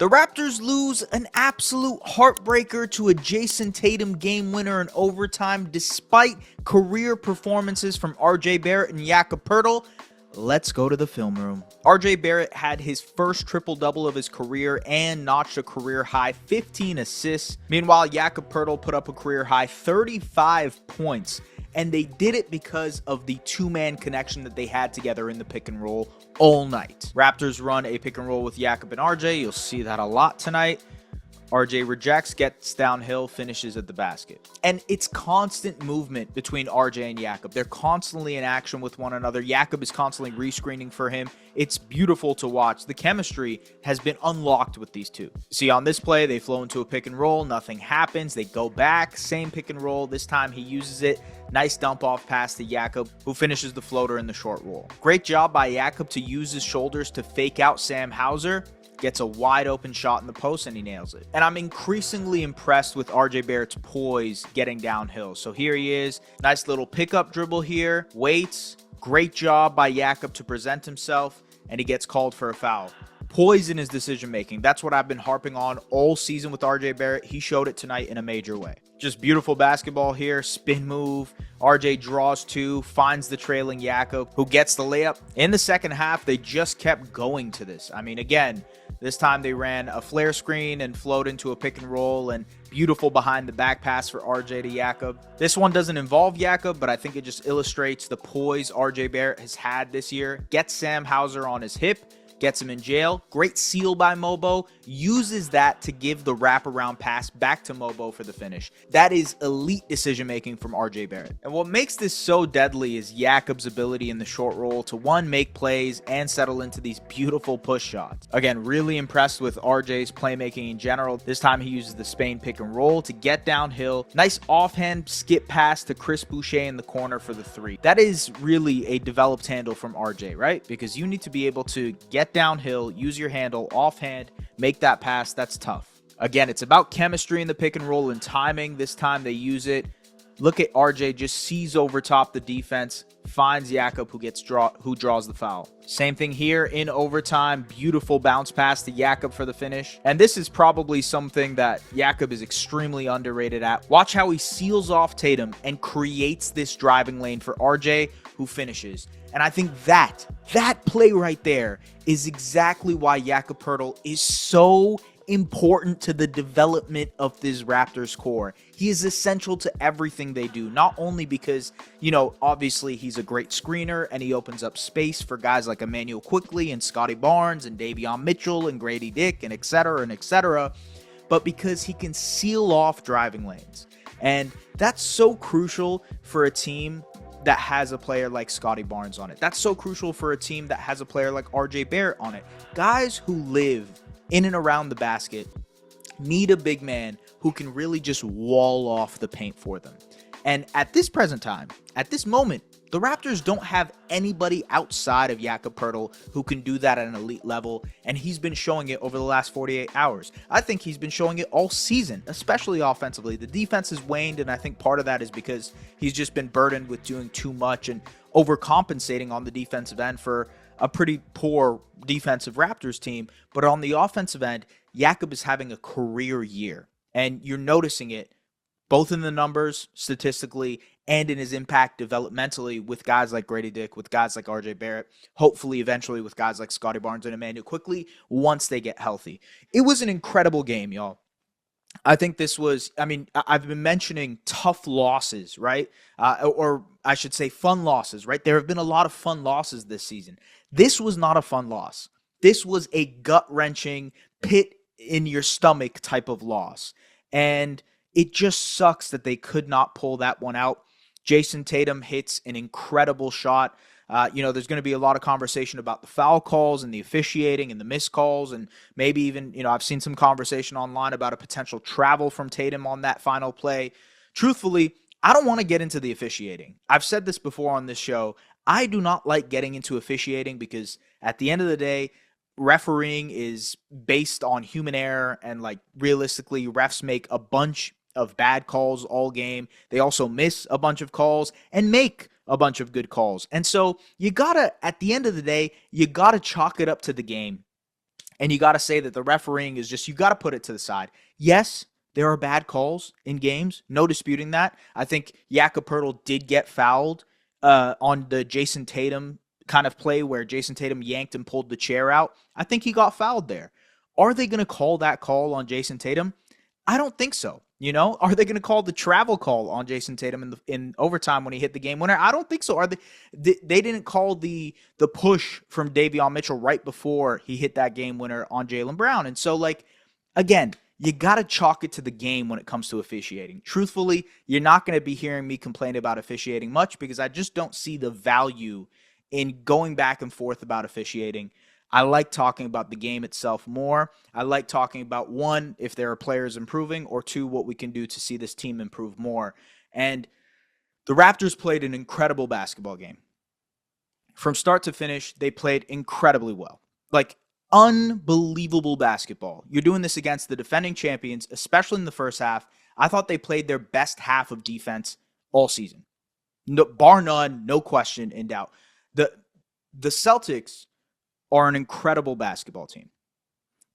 The Raptors lose an absolute heartbreaker to a Jayson Tatum game winner in overtime despite career performances from RJ Barrett and Jakob Poeltl. Let's go to the film room. RJ Barrett had his first triple-double of his career and notched a career-high 15 assists. Meanwhile, Jakob Poeltl put up a career-high 35 points. And they did it because of the two-man connection that they had together in the pick and roll all night. Raptors run a pick and roll with Jakob and RJ. You'll see that a lot tonight. RJ rejects, gets downhill, finishes at the basket. And it's constant movement between RJ and Jakob. They're constantly in action with one another. Jakob is constantly rescreening for him. It's beautiful to watch. The chemistry has been unlocked with these two. See, on this play, they flow into a pick and roll. Nothing happens. They go back. Same pick and roll. This time he uses it. Nice dump off pass to Jakob, who finishes the floater in the short roll. Great job by Jakob to use his shoulders to fake out Sam Hauser. Gets a wide open shot in the post and he nails it. And I'm increasingly impressed with RJ Barrett's poise getting downhill. So here he is. Nice little pickup dribble here. Waits. Great job by Jakob to present himself. And he gets called for a foul. Poise in his decision making. That's what I've been harping on all season with RJ Barrett. He showed it tonight in a major way. Just beautiful basketball here. Spin move. RJ draws two, finds the trailing Jakob, who gets the layup. In the second half, they just kept going to this. I mean, again, this time they ran a flare screen and flowed into a pick and roll, and beautiful behind the back pass for RJ to Jakob. This one doesn't involve Jakob, but I think it just illustrates the poise RJ Barrett has had this year. Gets Sam Hauser on his hip. Gets him in jail. Great seal by Mobo. Uses that to give the wraparound pass back to Mobo for the finish. That is elite decision making from RJ Barrett. And what makes this so deadly is Jakob's ability in the short roll to one, make plays and settle into these beautiful push shots. Again, really impressed with RJ's playmaking in general. This time he uses the Spain pick and roll to get downhill. Nice offhand skip pass to Chris Boucher in the corner for the three. That is really a developed handle from RJ, right? Because you need to be able to get downhill, use your handle, offhand, make that pass. That's tough. Again, it's about chemistry in the pick and roll and timing. This time they use it. Look at RJ just sees over top the defense, finds Jakob who draws the foul. Same thing here in overtime. Beautiful bounce pass to Jakob for the finish. And this is probably something that Jakob is extremely underrated at. Watch how he seals off Tatum and creates this driving lane for RJ, who finishes. And I think that play right there is exactly why Jakob Poeltl is so important to the development of this Raptors core. He is essential to everything they do, not only because, obviously he's a great screener and he opens up space for guys like Emmanuel Quickley and Scotty Barnes and Davion Mitchell and Gradey Dick and et cetera, but because he can seal off driving lanes. And that's so crucial for a team that has a player like Scotty Barnes on it. That's so crucial for a team that has a player like RJ Barrett on it. Guys who live in and around the basket need a big man who can really just wall off the paint for them. And at this present time, at this moment, the Raptors don't have anybody outside of Jakob Poeltl who can do that at an elite level, and he's been showing it over the last 48 hours. I think he's been showing it all season, especially offensively. The defense has waned, and I think part of that is because he's just been burdened with doing too much and overcompensating on the defensive end for a pretty poor defensive Raptors team. But on the offensive end, Jakob is having a career year, and you're noticing it both in the numbers statistically and in his impact developmentally with guys like Gradey Dick, with guys like RJ Barrett, hopefully eventually with guys like Scotty Barnes and Emmanuel Quickley once they get healthy. It was an incredible game, y'all. I think this was, I've been mentioning tough losses, right? Or I should say fun losses, right? There have been a lot of fun losses this season. This was not a fun loss. This was a gut-wrenching, pit in your stomach type of loss. And it just sucks that they could not pull that one out. Jayson Tatum hits an incredible shot. There's going to be a lot of conversation about the foul calls and the officiating and the missed calls, and maybe even, I've seen some conversation online about a potential travel from Tatum on that final play. Truthfully, I don't want to get into the officiating. I've said this before on this show. I do not like getting into officiating because at the end of the day, refereeing is based on human error, and realistically, refs make a bunch of bad calls all game. They also miss a bunch of calls and make a bunch of good calls. And so you gotta, at the end of the day, you gotta chalk it up to the game And you got to say that the refereeing is just, you got to put it to the side. Yes, there are bad calls in games. No disputing that. I think Jakob Poeltl did get fouled on the Jayson Tatum kind of play where Jayson Tatum yanked and pulled the chair out. I think he got fouled there. Are they going to call that call on Jayson Tatum? I don't think so. You know, are they going to call the travel call on Jayson Tatum in overtime when he hit the game winner? I don't think so. Are they didn't call the push from Davion Mitchell right before he hit that game winner on Jaylen Brown. And so, like, again, you got to chalk it to the game when it comes to officiating. Truthfully, you're not going to be hearing me complain about officiating much because I just don't see the value in going back and forth about officiating. I like talking about the game itself more. I like talking about, one, if there are players improving, or two, what we can do to see this team improve more. And the Raptors played an incredible basketball game. From start to finish, they played incredibly well. Like, unbelievable basketball. You're doing this against the defending champions, especially in the first half. I thought they played their best half of defense all season. No, bar none, no question in doubt. The Celtics are an incredible basketball team.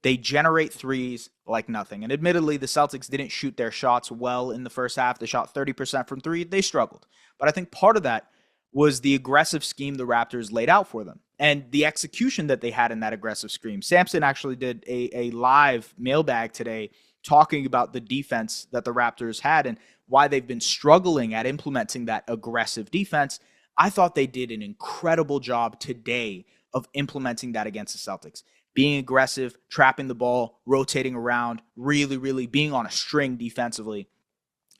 They generate threes like nothing. And admittedly, the Celtics didn't shoot their shots well in the first half. They shot 30% from three. They struggled. But I think part of that was the aggressive scheme the Raptors laid out for them and the execution that they had in that aggressive scheme. Sampson actually did a live mailbag today talking about the defense that the Raptors had and why they've been struggling at implementing that aggressive defense. I thought they did an incredible job today of implementing that against the Celtics. Being aggressive, trapping the ball, rotating around, really, really being on a string defensively.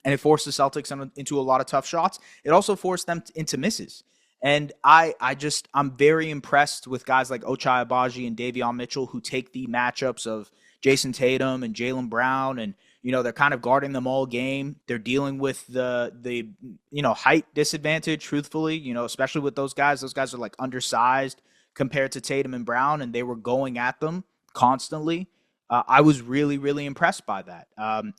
And it forced the Celtics into a lot of tough shots. It also forced them into misses. And I'm very impressed with guys like Ochai Agbaji and Davion Mitchell who take the matchups of Jayson Tatum and Jaylen Brown, and they're kind of guarding them all game. They're dealing with the height disadvantage, truthfully, especially with those guys. Those guys are like undersized compared to Tatum and Brown, and they were going at them constantly. I was really, really impressed by that.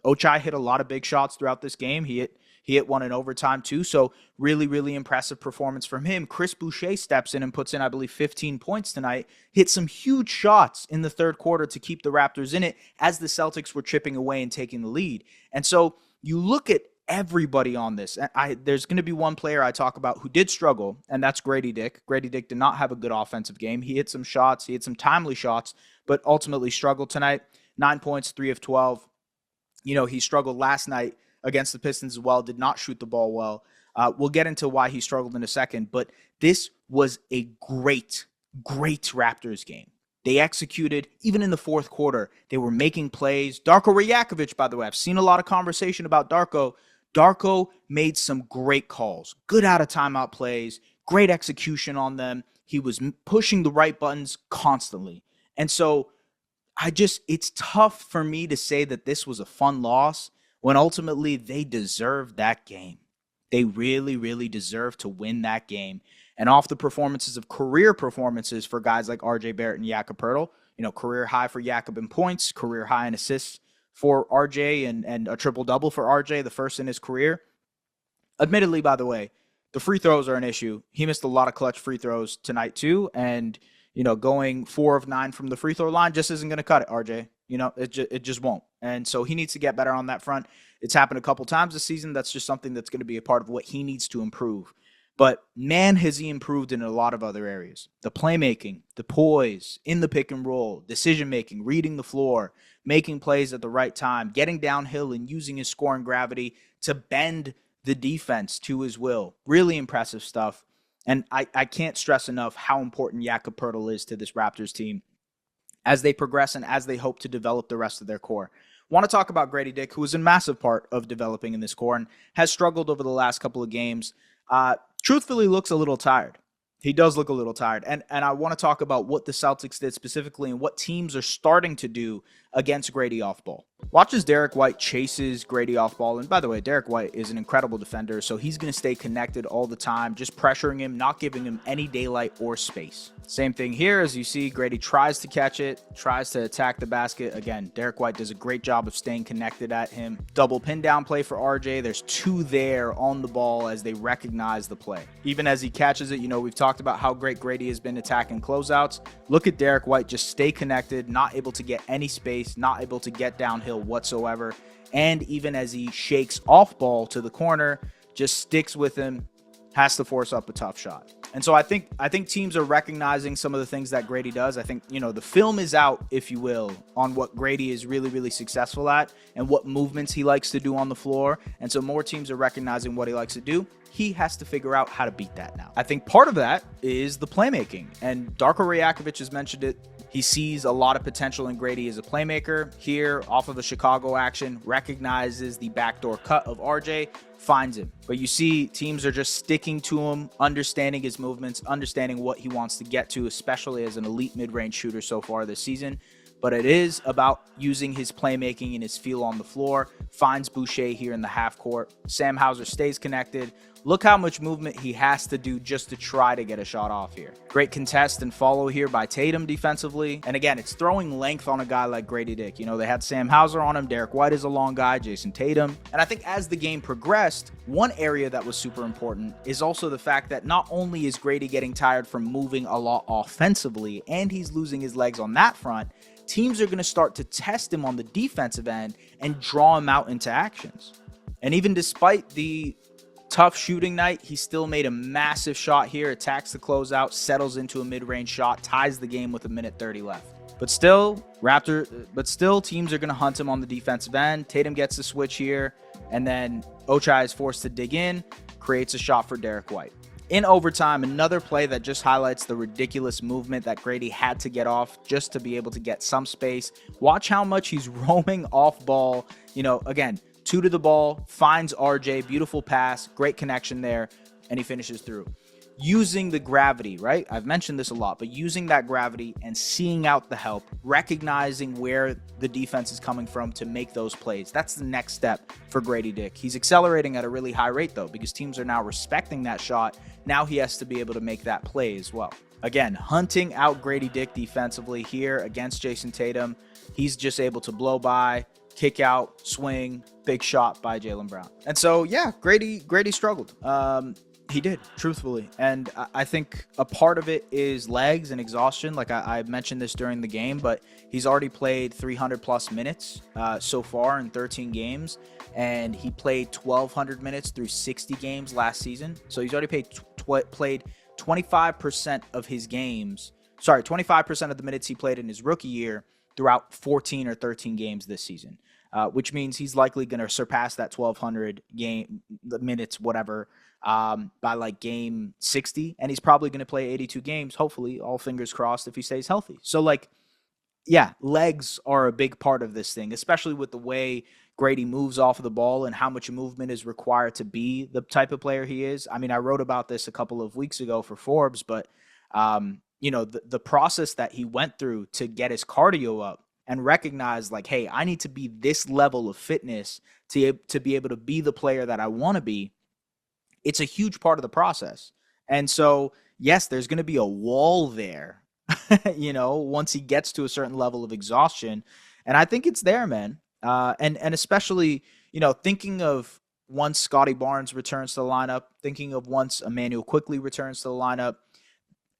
Ochai hit a lot of big shots throughout this game. He hit one in overtime too. So really, really impressive performance from him. Chris Boucher steps in and puts in, I believe, 15 points tonight. Hit some huge shots in the third quarter to keep the Raptors in it as the Celtics were chipping away and taking the lead. And so you look at everybody on this. There's going to be one player I talk about who did struggle, and that's Gradey Dick. Gradey Dick did not have a good offensive game. He hit some shots. He hit some timely shots, but ultimately struggled tonight. 9 points, 3 of 12. He struggled last night against the Pistons as well, did not shoot the ball well. We'll get into why he struggled in a second, but this was a great, great Raptors game. They executed, even in the fourth quarter. They were making plays. Darko Rajakovic, by the way, I've seen a lot of conversation about Darko. Darko made some great calls, good out of timeout plays, great execution on them. He was pushing the right buttons constantly. And so it's tough for me to say that this was a fun loss when ultimately they deserved that game. They really, really deserved to win that game. And off the performances of career performances for guys like RJ Barrett and Jakob Poeltl, career high for Jakob in points, career high in assists for RJ, and a triple-double for RJ, the first in his career. Admittedly, by the way, the free throws are an issue. He missed a lot of clutch free throws tonight too, and going 4 of 9 from the free throw line just isn't going to cut it, RJ. It just won't. And so he needs to get better on that front. It's happened a couple times this season. That's just something that's going to be a part of what he needs to improve. But man, has he improved in a lot of other areas. The playmaking, the poise, in the pick and roll, decision-making, reading the floor, making plays at the right time, getting downhill and using his scoring gravity to bend the defense to his will. Really impressive stuff. And I can't stress enough how important Jakob Poeltl is to this Raptors team as they progress and as they hope to develop the rest of their core. Want to talk about Gradey Dick, who is a massive part of developing in this core and has struggled over the last couple of games. Truthfully looks a little tired. He does look a little tired. And I want to talk about what the Celtics did specifically and what teams are starting to do against Gradey off ball. Watch as Derek White chases Gradey off ball. And by the way, Derek White is an incredible defender, so he's going to stay connected all the time, just pressuring him, not giving him any daylight or space. Same thing here. As you see, Gradey tries to catch it, tries to attack the basket. Again, Derek White does a great job of staying connected at him. Double pin down play for RJ. There's two there on the ball as they recognize the play. Even as he catches it, we've talked about how great Gradey has been attacking closeouts. Look at Derek White just stay connected, not able to get any space, not able to get downhill whatsoever. And even as he shakes off ball to the corner, just sticks with him, has to force up a tough shot. And so I think teams are recognizing some of the things that Gradey does. I think, the film is out, if you will, on what Gradey is really, really successful at and what movements he likes to do on the floor. And so more teams are recognizing what he likes to do. He has to figure out how to beat that now. I think part of that is the playmaking. And Darko Rajakovic has mentioned it. He sees a lot of potential in Gradey as a playmaker. Here, off of the Chicago action, recognizes the backdoor cut of RJ, finds him. But you see, teams are just sticking to him, understanding his movements, understanding what he wants to get to, especially as an elite mid-range shooter so far this season. But it is about using his playmaking and his feel on the floor. Finds Boucher here in the half court. Sam Hauser stays connected. Look how much movement he has to do just to try to get a shot off here. Great contest and follow here by Tatum defensively. And again, it's throwing length on a guy like Gradey Dick. They had Sam Hauser on him. Derek White is a long guy. Jayson Tatum. And I think as the game progressed, one area that was super important is also the fact that not only is Gradey getting tired from moving a lot offensively, and he's losing his legs on that front, teams are going to start to test him on the defensive end and draw him out into actions. And even despite the tough shooting night, he still made a massive shot here, attacks the closeout, settles into a mid-range shot, ties the game with 1:30 left. But still, teams are going to hunt him on the defensive end. Tatum gets the switch here, and then Ochai is forced to dig in, creates a shot for Derek White. In overtime, another play that just highlights the ridiculous movement that Gradey had to get off just to be able to get some space. Watch how much he's roaming off ball. Again, 2 to the ball, finds RJ, beautiful pass, great connection there, and he finishes through. Using the gravity, right? I've mentioned this a lot, but using that gravity and seeing out the help, recognizing where the defense is coming from to make those plays. That's the next step for Gradey Dick. He's accelerating at a really high rate, though, because teams are now respecting that shot. Now he has to be able to make that play as well. Again, hunting out Gradey Dick defensively here against Jayson Tatum. He's just able to blow by, kick out, swing, big shot by Jaylen Brown. And so, yeah, Gradey struggled. He did, truthfully. And I think a part of it is legs and exhaustion. Like I mentioned this during the game, but he's already played 300 plus minutes so far in 13 games. And he played 1,200 minutes through 60 games last season. So he's already played 25% of his games. 25% of the minutes he played in his rookie year throughout 14 or 13 games this season. Which means he's likely going to surpass that 1,200 minutes, whatever, by like game 60. And he's probably going to play 82 games, hopefully, all fingers crossed, if he stays healthy. So, legs are a big part of this thing, especially with the way Gradey moves off of the ball and how much movement is required to be the type of player he is. I mean, I wrote about this a couple of weeks ago for Forbes, but, the process that he went through to get his cardio up and recognize hey, I need to be this level of fitness to be able to be the player that I want to be. It's a huge part of the process. And so, yes, there's going to be a wall there, once he gets to a certain level of exhaustion. And I think it's there, man. And especially, thinking of once Scotty Barnes returns to the lineup, thinking of once Emmanuel Quickley returns to the lineup,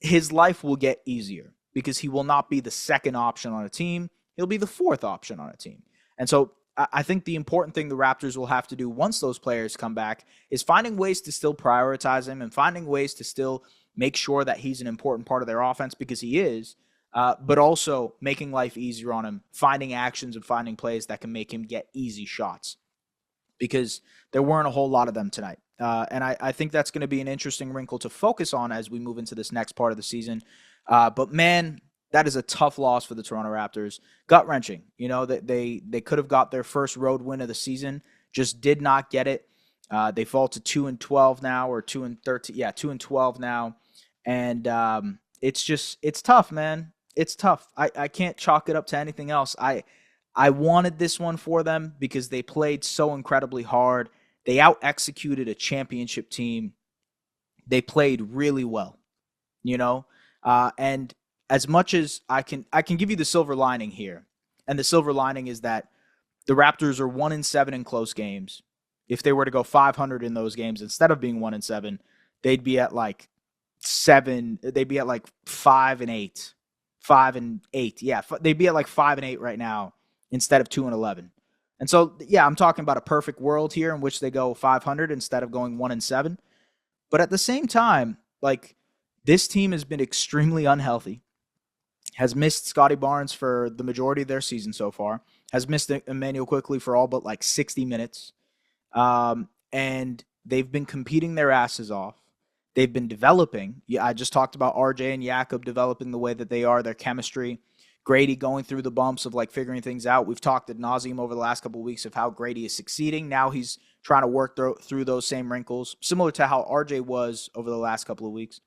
his life will get easier because he will not be the second option on a team. He'll be the fourth option on a team. And so I think the important thing the Raptors will have to do once those players come back is finding ways to still prioritize him and finding ways to still make sure that he's an important part of their offense, because he is, but also making life easier on him, finding actions and finding plays that can make him get easy shots, because there weren't a whole lot of them tonight. And I think that's going to be an interesting wrinkle to focus on as we move into this next part of the season. But man, that is a tough loss for the Toronto Raptors. Gut-wrenching. They could have got their first road win of the season, just did not get it. They fall to 2-12 now, or 2-13. Yeah, 2-12 now. And it's tough, man. It's tough. I can't chalk it up to anything else. I wanted this one for them because they played so incredibly hard. They out-executed a championship team. They played really well, and as much as I can give you the silver lining here. And the silver lining is that the Raptors are 1-7 in close games. If they were to go 500 in those games instead of being 1-7, they'd be at like 7. They'd be at like 5-8, 5-8. Yeah, they'd be at like 5-8 right now instead of 2-11. And so, yeah, I'm talking about a perfect world here in which they go 500 instead of going 1-7. But at the same time, like, this team has been extremely unhealthy, has missed Scotty Barnes for the majority of their season so far, has missed Emmanuel Quickley for all but like 60 minutes. And they've been competing their asses off. They've been developing. Yeah, I just talked about RJ and Jakob developing the way that they are, their chemistry. Gradey going through the bumps of like figuring things out. We've talked ad nauseum over the last couple of weeks of how Gradey is succeeding. Now he's trying to work through those same wrinkles, similar to how RJ was over the last couple of weeks.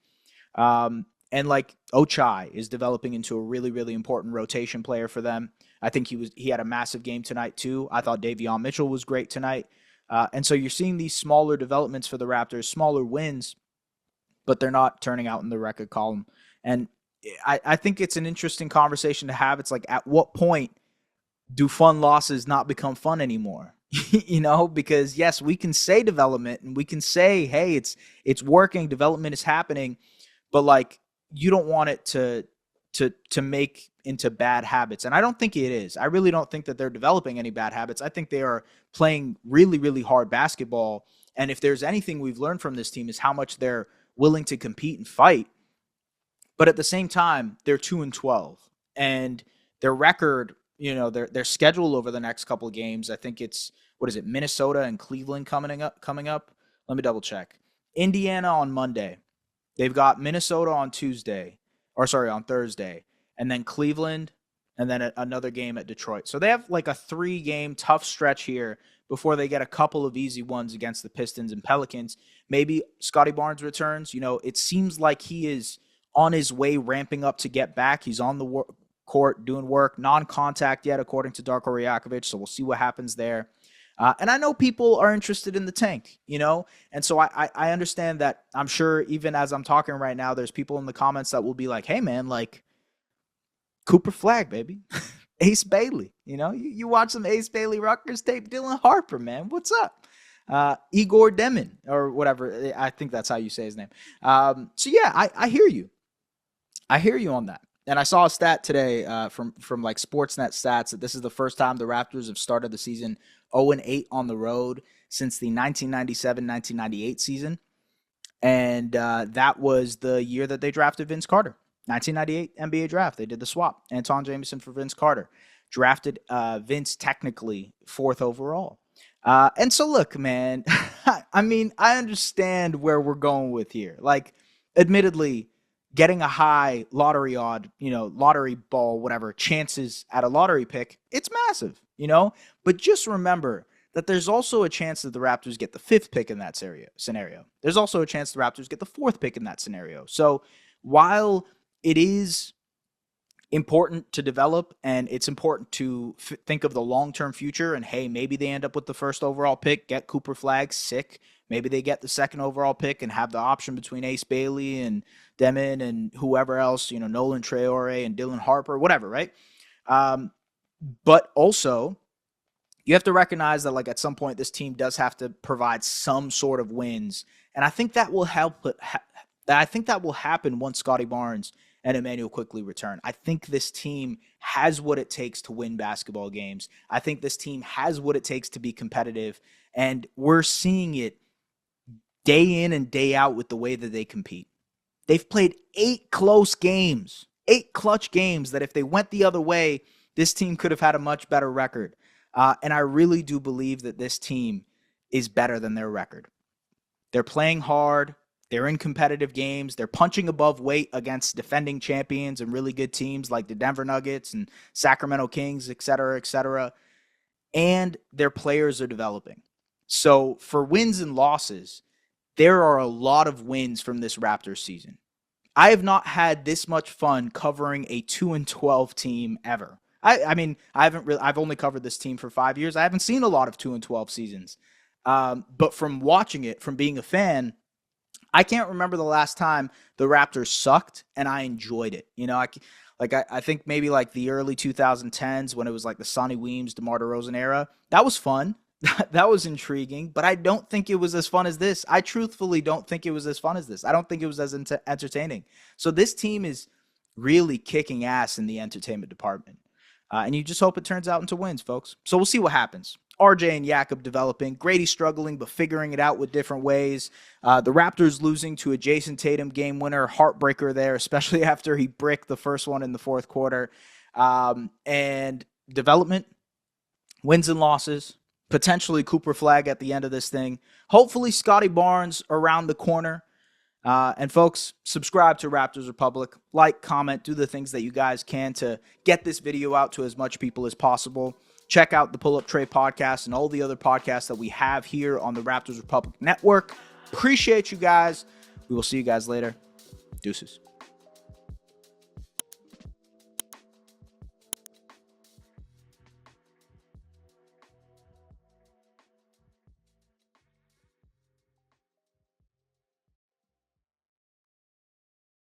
And like Ochai is developing into a really, really important rotation player for them. I think he had a massive game tonight too. I thought Davion Mitchell was great tonight. And so you're seeing these smaller developments for the Raptors, smaller wins, but they're not turning out in the record column. And I think it's an interesting conversation to have. It's like, at what point do fun losses not become fun anymore? Because yes, we can say development and we can say, hey, it's working, development is happening, but like, you don't want it to make into bad habits. And I don't think it is. I really don't think that they're developing any bad habits. I think they are playing really, really hard basketball. And if there's anything we've learned from this team is how much they're willing to compete and fight. But at the same time, they're 2-12, and their record, their schedule over the next couple of games, I think it's, Minnesota and Cleveland coming up. Let me double check. Indiana on Monday. They've got Minnesota on Thursday, and then Cleveland, and then another game at Detroit. So they have like a 3-game tough stretch here before they get a couple of easy ones against the Pistons and Pelicans. Maybe Scotty Barnes returns. It seems like he is on his way, ramping up to get back. He's on the court doing work, non-contact yet, according to Darko Rajakovic. So we'll see what happens there. And I know people are interested in the tank, and so I understand that. I'm sure even as I'm talking right now, there's people in the comments that will be like, hey, man, like, Cooper Flag, baby. Ace Bailey, you watch some Ace Bailey Rutgers tape, Dylan Harper, man, what's up? Igor Demon or whatever. I think that's how you say his name. So yeah, I hear you. I hear you on that. And I saw a stat today from like Sportsnet stats that this is the first time the Raptors have started the season 0-8 on the road since the 1997-1998 season. And that was the year that they drafted Vince Carter. 1998 NBA draft. They did the swap. Anton Jameson for Vince Carter. Drafted Vince technically 4th overall. And so look, man, I mean, I understand where we're going with here. Like, admittedly, getting a high lottery odd, lottery ball, whatever, chances at a lottery pick, it's massive, But just remember that there's also a chance that the Raptors get the 5th pick in that scenario. There's also a chance the Raptors get the 4th pick in that scenario. So while it is important to develop and it's important to think of the long-term future and, hey, maybe they end up with the 1st overall pick, get Cooper Flag, sick. Maybe they get the 2nd overall pick and have the option between Ace Bailey and Demon and whoever else, Nolan Traore and Dylan Harper, whatever, right? But also, you have to recognize that, like, at some point, this team does have to provide some sort of wins. And I think that will help. I think that will happen once Scotty Barnes and Emmanuel Quickley return. I think this team has what it takes to win basketball games. I think this team has what it takes to be competitive. And we're seeing it day in and day out with the way that they compete. They've played 8 close games, 8 clutch games that if they went the other way, this team could have had a much better record. And I really do believe that this team is better than their record. They're playing hard. They're in competitive games. They're punching above weight against defending champions and really good teams like the Denver Nuggets and Sacramento Kings, et cetera, et cetera. And their players are developing. So for wins and losses, there are a lot of wins from this Raptors season. I have not had this much fun covering a 2-12 team ever. I mean, I've only covered this team for 5 years. I haven't seen a lot of 2-12 seasons. But from watching it, from being a fan, I can't remember the last time the Raptors sucked and I enjoyed it. I think maybe like the early 2010s when it was like the Sonny Weems, DeMar DeRozan era. That was fun. That was intriguing, but I don't think it was as fun as this. I truthfully don't think it was as fun as this. I don't think it was as entertaining. So this team is really kicking ass in the entertainment department. And you just hope it turns out into wins, folks. So we'll see what happens. RJ and Jakob developing. Gradey struggling, but figuring it out with different ways. The Raptors losing to a Jayson Tatum game winner. Heartbreaker there, especially after he bricked the first one in the fourth quarter. And development, wins and losses. Potentially Cooper Flag at the end of this thing. Hopefully Scotty Barnes around the corner. And folks, subscribe to Raptors Republic. Like, comment, do the things that you guys can to get this video out to as much people as possible. Check out the Pull Up Tray podcast and all the other podcasts that we have here on the Raptors Republic Network. Appreciate you guys. We will see you guys later. Deuces.